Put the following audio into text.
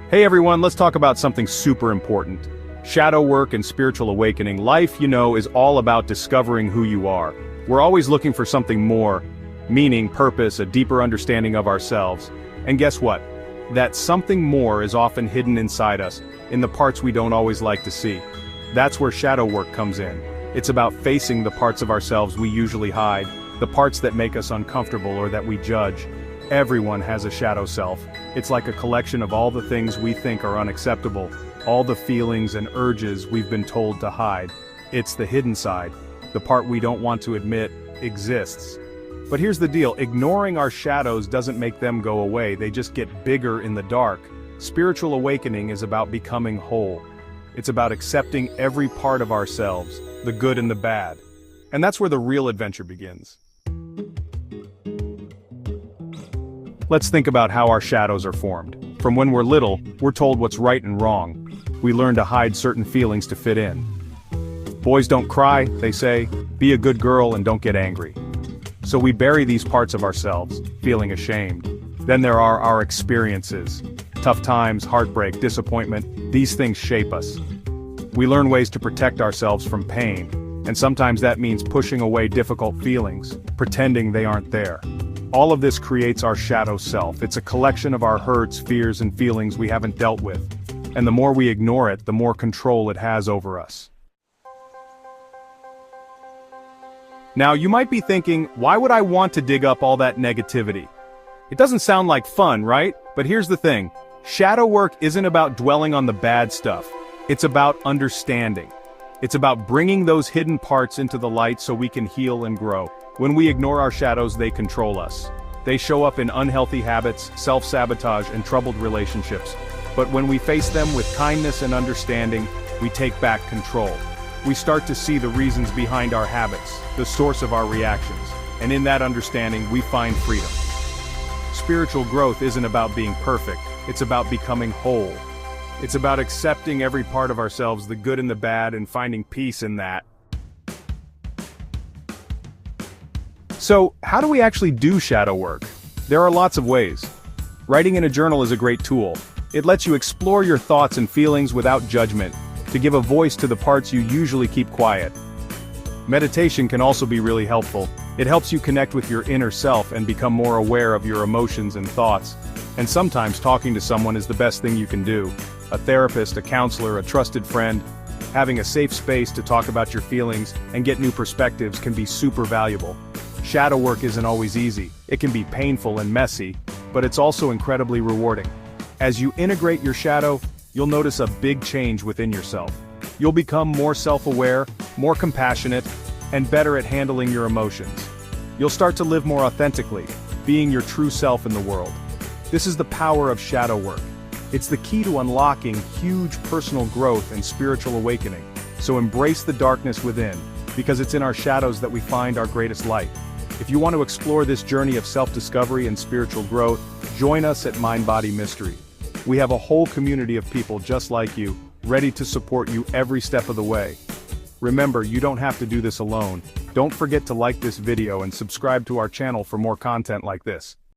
Hey everyone, let's talk about something super important. Shadow work and spiritual awakening. Life, is all about discovering who you are. We're always looking for something more, meaning, purpose, a deeper understanding of ourselves. And guess what? That something more is often hidden inside us, in the parts we don't always like to see. That's where shadow work comes in. It's about facing the parts of ourselves we usually hide, the parts that make us uncomfortable or that we judge. Everyone has a shadow self. It's like a collection of all the things we think are unacceptable, all the feelings and urges we've been told to hide. It's the hidden side, the part we don't want to admit exists. But here's the deal, ignoring our shadows doesn't make them go away, they just get bigger in the dark. Spiritual awakening is about becoming whole. It's about accepting every part of ourselves, the good and the bad. And that's where the real adventure begins. Let's think about how our shadows are formed. From when we're little, we're told what's right and wrong. We learn to hide certain feelings to fit in. Boys don't cry, they say, be a good girl and don't get angry. So we bury these parts of ourselves, feeling ashamed. Then there are our experiences. Tough times, heartbreak, disappointment, these things shape us. We learn ways to protect ourselves from pain, and sometimes that means pushing away difficult feelings, pretending they aren't there. All of this creates our shadow self. It's a collection of our hurts, fears, and feelings we haven't dealt with. And the more we ignore it, the more control it has over us. Now, you might be thinking, why would I want to dig up all that negativity? It doesn't sound like fun, right? But here's the thing. Shadow work isn't about dwelling on the bad stuff. It's about understanding. It's about bringing those hidden parts into the light so we can heal and grow. When we ignore our shadows, they control us. They show up in unhealthy habits, self-sabotage, and troubled relationships. But when we face them with kindness and understanding, we take back control. We start to see the reasons behind our habits, the source of our reactions, and in that understanding, we find freedom. Spiritual growth isn't about being perfect, it's about becoming whole. It's about accepting every part of ourselves, the good and the bad, and finding peace in that. So, how do we actually do shadow work? There are lots of ways. Writing in a journal is a great tool. It lets you explore your thoughts and feelings without judgment, to give a voice to the parts you usually keep quiet. Meditation can also be really helpful. It helps you connect with your inner self and become more aware of your emotions and thoughts. And sometimes talking to someone is the best thing you can do. A therapist, a counselor, a trusted friend. Having a safe space to talk about your feelings and get new perspectives can be super valuable. Shadow work isn't always easy. It can be painful and messy, but it's also incredibly rewarding. As you integrate your shadow, you'll notice a big change within yourself. You'll become more self-aware, more compassionate, and better at handling your emotions. You'll start to live more authentically, being your true self in the world. This is the power of shadow work. It's the key to unlocking huge personal growth and spiritual awakening. So embrace the darkness within, because it's in our shadows that we find our greatest light. If you want to explore this journey of self-discovery and spiritual growth, join us at Mind Body Mystery. We have a whole community of people just like you, ready to support you every step of the way. Remember, you don't have to do this alone. Don't forget to like this video and subscribe to our channel for more content like this.